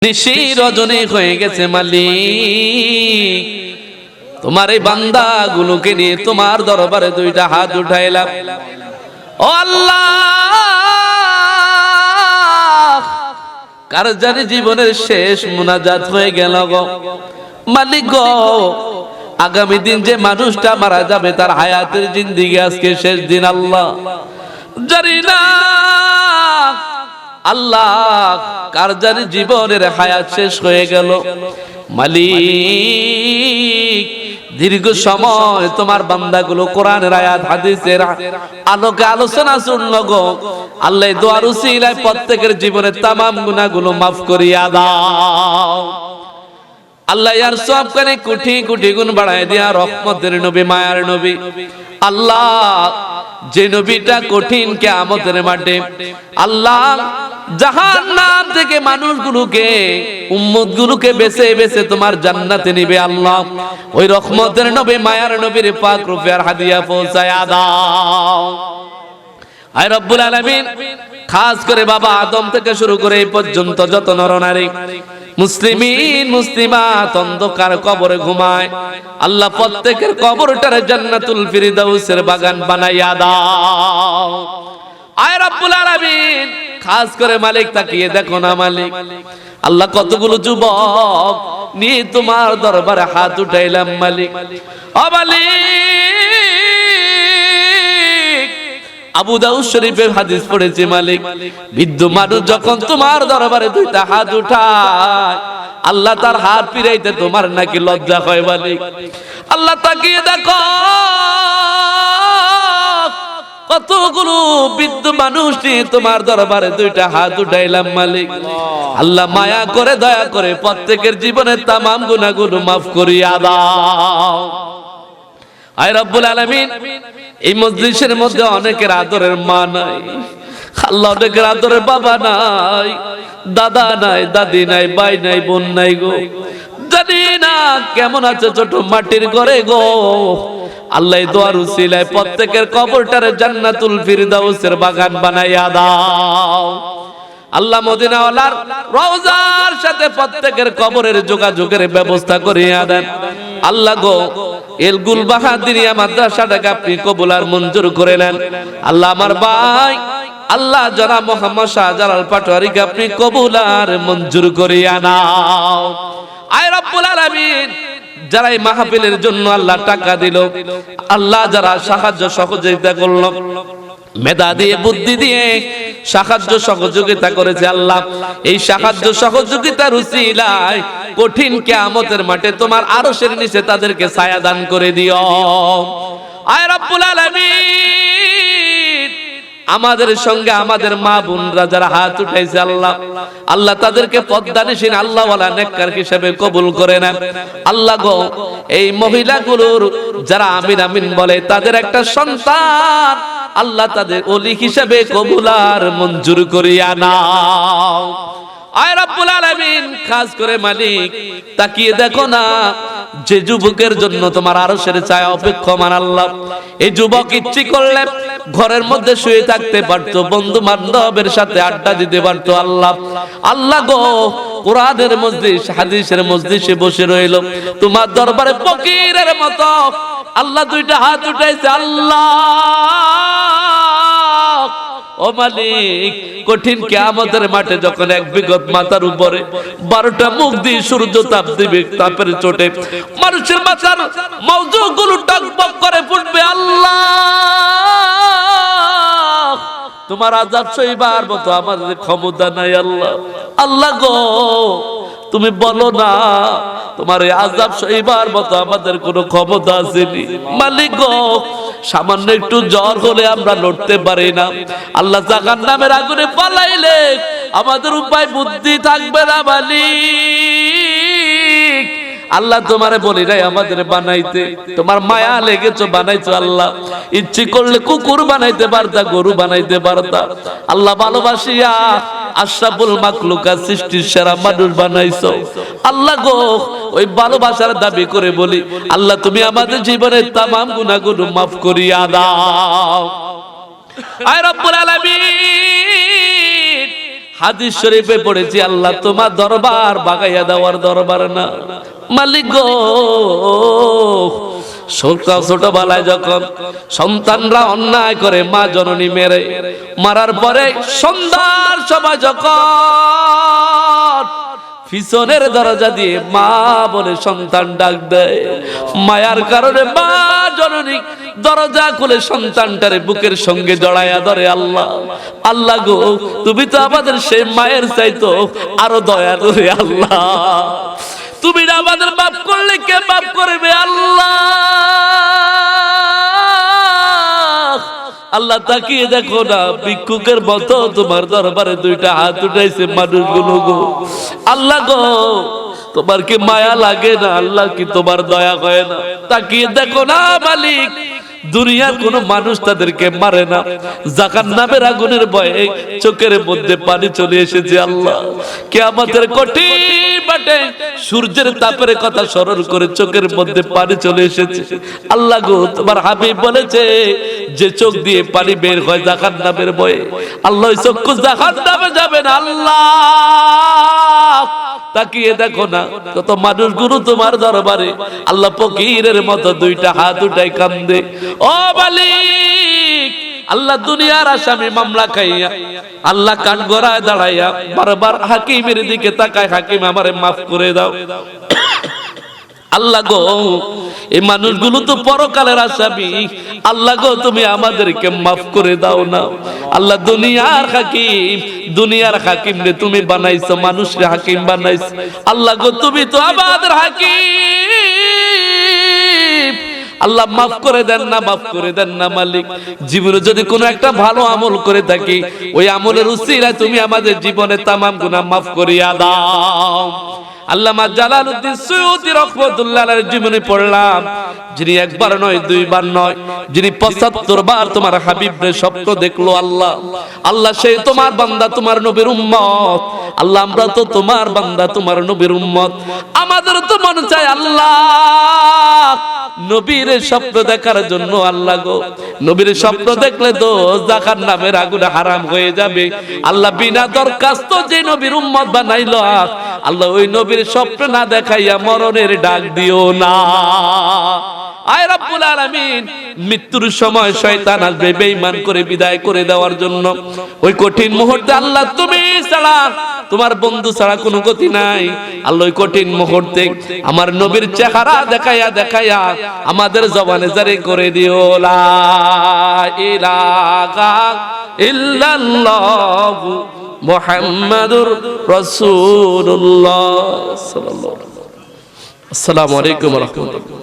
নিশি রজনী হয়ে গেছে মালিক, তোমার এই বান্দা গুলোকে নিয়ে তোমার দরবারে দুইটা হাত উঠাইলাম। ও আল্লাহ, কার জানি জীবনের শেষ মুনাজাত হয়ে গেল গো মালিক গো। আগামী দিন যে মানুষটা মারা যাবে তার হায়াতের জিন্দেগি আজকে শেষ দিন। আল্লাহ জানি না আল্লাহ, কার জানি জীবনের হায়াত শেষ হয়ে গেল মালিক। দীর্ঘ সময় তোমার বান্দাগুলো কোরআনের আয়াত হাদিসের আলোকে আলোচনা শুনলো গো আল্লাহ, দোয়ার উসিলায় প্রত্যেকের জীবনের তামাম গুনাহগুলো মাফ করিয়া দাও আল্লাহ। ইয়ার সবখানে কোটি কোটি গুণ বাড়ায় দিয়া রহমতের নবী, মায়ার নবী আল্লাহ, যে নবীটা কঠিন কিয়ামতের মাঠে আল্লাহ জাহান্নাম থেকে মানুষগুলোকে, উম্মতগুলোকে বেছে বেছে তোমার জান্নাতে নিবে আল্লাহ। ওই রহমতের নবী, মায়ার নবীর পাক রূপে আর হাদিয়া পৌঁছায়া দাও আয় রব্বুল আলামিন। খাস করে বাবা আদম থেকে শুরু করে এই পর্যন্ত যত নরনারী মুসলিমিন মুসলিমাত অন্ধকার কবরে ঘুমায় আল্লাহ, প্রত্যেকের কবরটারে জান্নাতুল ফিরদাউসের বাগান বানাইয়া দাও আয় রব্বুল আলামিন। খাস করে মালিক তাকিয়ে দেখো না মালিক আল্লাহ, কতগুলো যুবক নিয়ে তোমার দরবারে হাত উঠাইলাম মালিক। ও মালিক, আবু দাউদ শরীফের হাদিস পড়েছে মালিক, বৃদ্ধ মানুষ যখন তোমার দরবারে দুইটা হাত উঠায় আল্লাহ, তার হাত ফিরাইতে তোমার নাকি লজ্জা হয় মালিক। আল্লাহ তাকিয়ে দেখো কতগুলো বৃদ্ধ মানুষ নিয়ে তোমার দরবারে দুইটা হাত উঠাইলাম মালিক। আল্লাহ মায়া করে দয়া করে প্রত্যেকের জীবনের তামাম গুনাহগুলো মাফ করিয়া দাও আয় রব্বুল আলামিন। এই মজলিসের মধ্যে অনেকের আদরের মা নাই আল্লাহ, অনেকের আদরের বাবা নাই, দাদা নাই, দাদি নাই, ভাই নাই, বোন নাই গো। জানি না কেমন আছে ছোট মাটির ঘরে গো আল্লাহ, দোয়ার উসিলায় প্রত্যেকের কবরটারে জান্নাতুল ফিরদাউসের বাগান বানাইয়া দাও আল্লাহ। মদিনাওয়ালার রওজার সাথে প্রত্যেকের কবরের যোগাযোগের ব্যবস্থা করিয়া দেন আল্লাহ গো। এলগুল বাহাদিরিয়া মাদ্রাসাটাকে আপনি কবুল আর মঞ্জুর করে নেন আল্লাহ। আমার ভাই আল্লাহ জনাব মোহাম্মদ শাহজালাল পাটোয়ারিকে আপনি কবুল আর মঞ্জুর করিয়া নাও আয় রব্বুল আলামিন। যারা এই মাহফিলের জন্য আল্লাহ টাকা দিল আল্লাহ, যারা সাহায্য সহযোগিতা করল, মেধা দিয়ে বুদ্ধি দিয়ে সাহায্য সহযোগিতা করেছে আল্লাহ, এই সাহায্য সহযোগিতার উসিলায় কঠিন কিয়ামতের মাঠে তোমার আরশের নিচে তাদেরকে ছায়া দান করে দিও আয় রব্বুল আলামিন। আমাদের সঙ্গে আমাদের মা বোনরা যারা হাত উঠাইছে আল্লাহ, আল্লাহ তাদেরকে পদ্মানিসীন আল্লাহ ওয়ালা নেককার হিসেবে কবুল করে নেন আল্লাহ গো। এই মহিলাগুলোর যারা আমিন আমিন বলে তাদের একটা সন্তান আল্লাহ তাদের ওলি হিসেবে কবুল আর মঞ্জুর করিয়া নাও আয় রব্বুল আলামিন। খাস করে মালিক তাকিয়ে দেখো না যে যুবকের জন্য তোমার আরশের ছায়া অপেক্ষমান আল্লাহ, এই যুবক ইচ্ছে করলে ঘরের মধ্যে শুয়ে থাকতে পারতো, বন্ধু বান্ধবের সাথে আড্ডা দিতে পারতো আল্লাহ। আল্লাহ গো, কোরআনের মজলিস হাদিসের মজলিসে বসে রইল তোমার দরবারে ফকিরের মতো আল্লাহ, দুইটা হাত উঠাইছে আল্লাহ। ও মালিক, কঠিন কিয়ামতের মাঠে যখন এক বিগত মাথার উপরে 12টা মুখ দিয়ে সূর্য তাপ দিবে, তাপের চোটে মানুষের মাথার মৌজগুলো টকবক করে ফুটবে আল্লাহ, তোমার আযাব সইবার মতো আমাদের ক্ষমতা নাই আল্লাহ। আল্লাহ গো, তুমি বলো না তোমার এই আযাব সইবার মতো আমাদের কোনো ক্ষমতা আসেনি মালিক গো। সামান্য একটু জ্বর হলে আমরা লড়তে পারি না আল্লাহ, জাহান্নামের আগুনে পালাইলে আমাদের উপায় বুদ্ধি থাকবে না মালিক। আল্লাহ তোমারে বলি নাই আমাদের বানাইতে, তোমার মায়া লেগেছো বানাইছো আল্লাহ। ইচ্ছে করলে কুকুর বানাইতে পারতা, গরু বানাইতে পারতা আল্লাহ। ভালোবাসিয়া আশরাফুল মাখলুকাত সৃষ্টির সেরা মানুষ বানাইছো আল্লাহ গো। ওই ভালোবাসার দাবি করে বলি আল্লাহ, তুমি আমাদের জীবনের তামাম গুনাহগুলো মাফ করিয়া দাও আয় রব্বুল আলামিন। হাদিস শরীফে পড়েছি আল্লাহ তোমার দরবার বাগাইয়া দেওয়ার দরবার না। মালিক গো, ছোটবেলায় যখন সন্তানরা অন্যায় করে মা জননী মেরে, মারার পরে সন্ধ্যার সময় যখন পিছনের দরজা দিয়ে মা বলে সন্তান ডাক দেয়, মায়ার কারণে মা জননী দরজা খুলে সন্তানটারে বুকের সঙ্গে জড়াইয়া ধরে। আল্লাহ আল্লাহ গো, তুমি তো আমাদের সেই মায়ের চাইতো আরো দয়া করে। আল্লাহ তুমি না আমাদের মাফ করলে কে মাফ করবে? আল্লাহ আল্লাহ তাকিয়ে দেখো না, ভিক্ষুকের মতো তোমার দরবারে দুইটা হাত উঠাইছে মানুষগুলো গো। আল্লাহ গো, তোমার কি মায়া লাগে না? আল্লাহ কি তোমার দয়া হয় না? তাকিয়ে দেখো না মালিক, দুনিয়ার কোন মানুষ তাদেরকে মারে না, জাহান্নামের আগুনের ভয়ে চোখের মধ্যে পানি চলে এসেছে। আল্লাহ কিয়ামতের কঠিন বাটে সূর্যের তাপের কথা স্মরণ করে চোখের মধ্যে পানি চলে এসেছে। আল্লাহ গো, তোমার হাবিব বলেছে যে চোখ দিয়ে পানি বের হয় জাহান্নামের ভয়ে, আল্লাহ ওই চক্ষু জাহান্নামে যাবে না। আল্লাহ তাকিয়ে দেখো না, কত মানুষগুলো তোমার দরবারে আল্লাহ ফকিরের মতো দুইটা হাত উঠাই কান্দে। ও মালিক, আল্লাহ দুনিয়ার আসামি মামলা খাইয়া আল্লাহ কান গড়ায় দাঁড়াইয়া বারবার হাকিমের দিকে তাকায়, হাকিম আমারে মাফ করে দাও। আল্লাহ গো, এই মানুষগুলো তো পরকালের আসামি, আল্লাহ গো তুমি আমাদেরকে মাফ করে দাও না। আল্লাহ দুনিয়ার হাকিম, দুনিয়ার হাকিম রে তুমি বানাইছো, মানুষরে হাকিম বানাইছো। আল্লাহ গো, তুমি তো আমাদের হাকিম, আল্লাহ মাফ করে দেন না, মাফ করে দেন না মালিক। জীবনে যদি কোনো একটা ভালো আমল করে থাকি, ওই আমলের উসিলায় তুমি আমাদের জীবনে তামাম গুনাহ মাফ করিয়া দাও। আল্লামা জালালউদ্দিন সুয়ুতী রাহমাতুল্লাহ আলাইহির জীবনী পড়লাম, যিনি একবার নয় দুইবার নয়, যিনি ৭৫ বার তোমার হাবিবরে স্বপ্ন দেখলো। আল্লাহ আল্লাহ সেই তোমার বান্দা, তোমার নবীর উম্মত। আল্লাহ আমরা তো তোমার বান্দা, তোমার নবীর উম্মত। আমাদের তো মন চায় আল্লাহ নবীর স্বপ্ন দেখার জন্য। আল্লাহ গো, নবীর স্বপ্ন দেখলে তো জাহান্নামের আগুনে হারাম হয়ে যাবে। আল্লাহ বিনা দরখাস্ত যে নবীর উম্মত বানাইলো, আল্লাহ ওই নবীর স্বপ্ন না দেখাইয়া মরণের ডাক দিও না। আয় রব্বুল আলামিন, মৃত্যুর সময় শয়তান আসবে বেঈমান করে বিদায় করে দেওয়ার জন্য। ওই কঠিন মুহূর্তে আল্লাহ তুমি ছাড়া, তোমার বন্ধু ছাড়া কোনো গতি নাই। আল্লাহ ওই কঠিন মুহূর্তে আমার নবীর চেহারা দেখাইয়া দেখাইয়া আমাদের জবানে জারি করে দিও লা ইলাহা ইল্লাল্লাহু মুহাম্মাদুর রাসূলুল্লাহ সাল্লাল্লাহু আলাইহি ওয়া সাল্লাম। আসসালামু আলাইকুম ওয়া রাহমাতুল্লাহ।